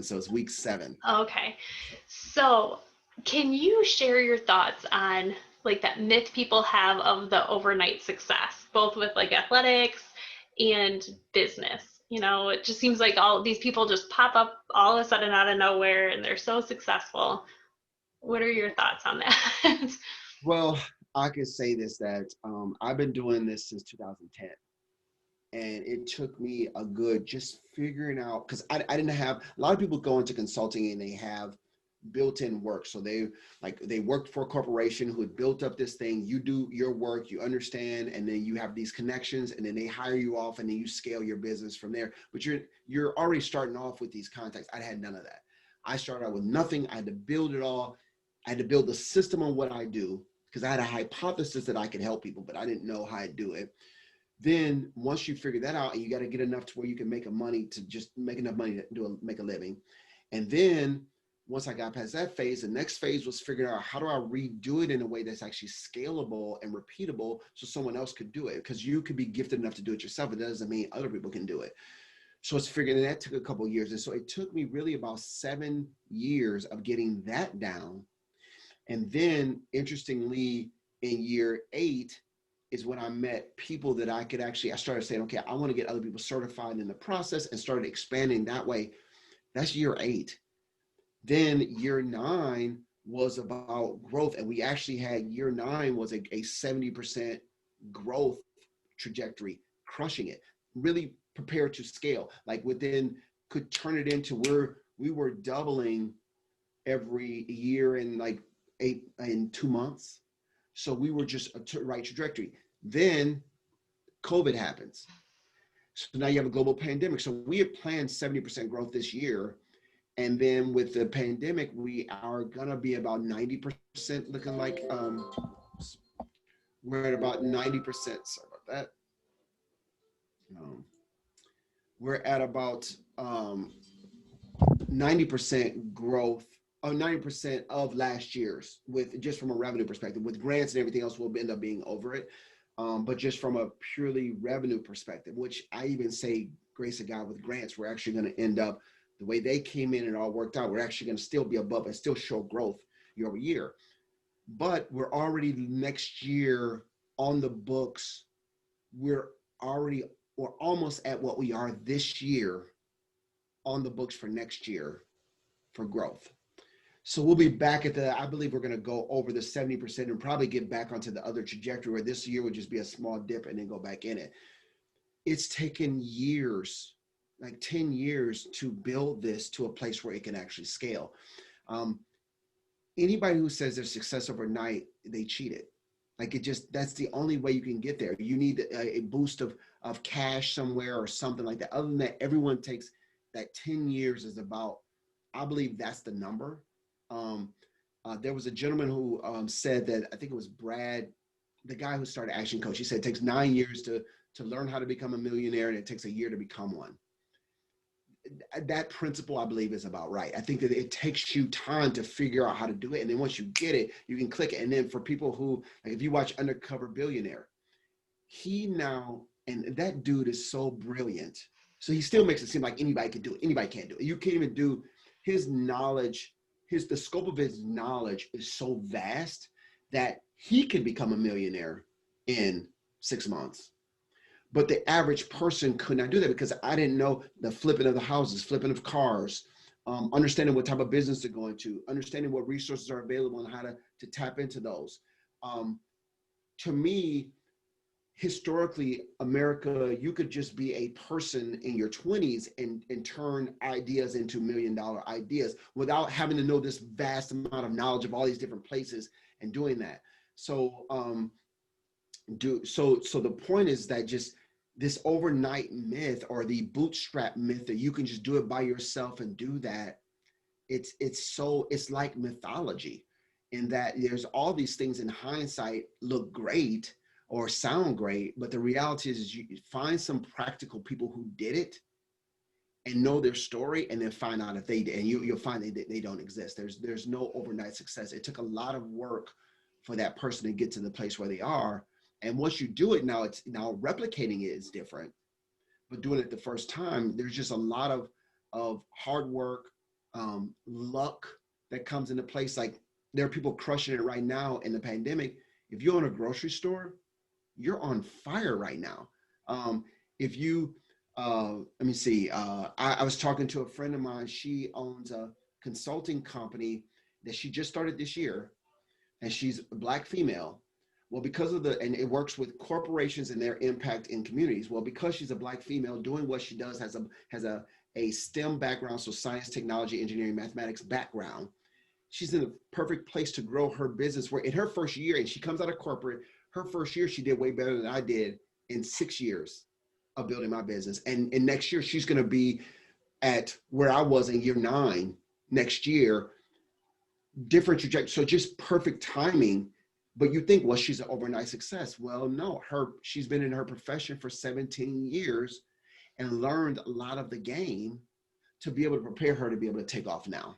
So it's week 7. Okay. So, can you share your thoughts on like that myth people have of the overnight success, both with like athletics and business? You know, it just seems like all these people just pop up all of a sudden out of nowhere and they're so successful. What are your thoughts on that? Well, I can say this, that I've been doing this since 2010. And it took me a good just figuring out, because I didn't have, a lot of people go into consulting and they have built-in work. So they worked for a corporation who had built up this thing. You do your work, you understand, and then you have these connections, and then they hire you off, and then you scale your business from there. But you're already starting off with these contacts. I had none of that. I started out with nothing. I had to build it all. I had to build a system on what I do, because I had a hypothesis that I could help people, but I didn't know how to do it. Then once you figure that out, and you got to get enough to where you can make enough money to make a living. And then once I got past that phase, the next phase was figuring out, how do I redo it in a way that's actually scalable and repeatable so someone else could do it? Because you could be gifted enough to do it yourself. It doesn't mean other people can do it. So it's figuring that took a couple of years. And so it took me really about 7 years of getting that down. And then interestingly, in year 8 is when I met people that I started saying, okay, I want to get other people certified in the process, and started expanding that way. That's year 8. Then year 9 was about growth. And we actually had year 9 was a 70% growth trajectory, crushing it, really prepared to scale, like could turn it into where we were doubling every year in like 2 months. So we were just a right trajectory. Then COVID happens. So now you have a global pandemic. So we had planned 70% growth this year. And then with the pandemic, we are going to be about 90% looking like, we're at about 90%. Sorry about that. We're at about 90% growth, or 90% of last year's, with just from a revenue perspective. With grants and everything else, we'll end up being over it. But just from a purely revenue perspective, which I even say, grace of God, with grants, we're actually going to end up, the way they came in and all worked out, we're actually going to still be above and still show growth year over year. But we're already next year on the books. We're almost at what we are this year on the books for next year for growth. So we'll be back at I believe we're going to go over the 70% and probably get back onto the other trajectory, where this year would just be a small dip and then go back in it. It's taken years, like 10 years, to build this to a place where it can actually scale. Anybody who says there's success overnight, they cheated. Like that's the only way you can get there. You need a boost of cash somewhere or something like that. Other than that, everyone takes that 10 years is about, I believe that's the number. There was a gentleman who said that, I think it was Brad, the guy who started Action Coach. He said it takes 9 years to learn how to become a millionaire, and it takes a year to become one. That principle, I believe, is about right. I think that it takes you time to figure out how to do it. And then once you get it, you can click it. And then for people who, like, if you watch Undercover Billionaire, and that dude is so brilliant. So he still makes it seem like anybody can do it. Anybody can't do it. You can't even do his knowledge. The scope of his knowledge is so vast that he can become a millionaire in 6 months. But the average person could not do that, because I didn't know the flipping of the houses, flipping of cars, understanding what type of business to go into, understanding what resources are available and how to tap into those. To me, historically, America, you could just be a person in your 20s and turn ideas into $1 million ideas without having to know this vast amount of knowledge of all these different places and doing that. So the point is that just this overnight myth, or the bootstrap myth, that you can just do it by yourself and do that, it's like mythology, in that there's all these things in hindsight look great or sound great, but the reality is you find some practical people who did it and know their story, and then find out if they did, and you'll find they don't exist. There's no overnight success. It took a lot of work for that person to get to the place where they are. And once you do it, now replicating it is different, but doing it the first time, there's just a lot of hard work, luck that comes into place. Like there are people crushing it right now in the pandemic. If you own a grocery store, you're on fire right now. If you, let me see, I was talking to a friend of mine. She owns a consulting company that she just started this year, and she's a Black female. Well, because of the, and it works with corporations and their impact in communities. Well, because she's a Black female doing what she does, has a STEM background, so science, technology, engineering, mathematics background. She's in a perfect place to grow her business. Where in her first year, and she comes out of corporate, her first year she did way better than I did in 6 years of building my business. And next year she's going to be at where I was in year 9 next year. Different trajectory. So just perfect timing. But you think, well, she's an overnight success. Well, no, she's been in her profession for 17 years and learned a lot of the game to be able to prepare her to be able to take off now.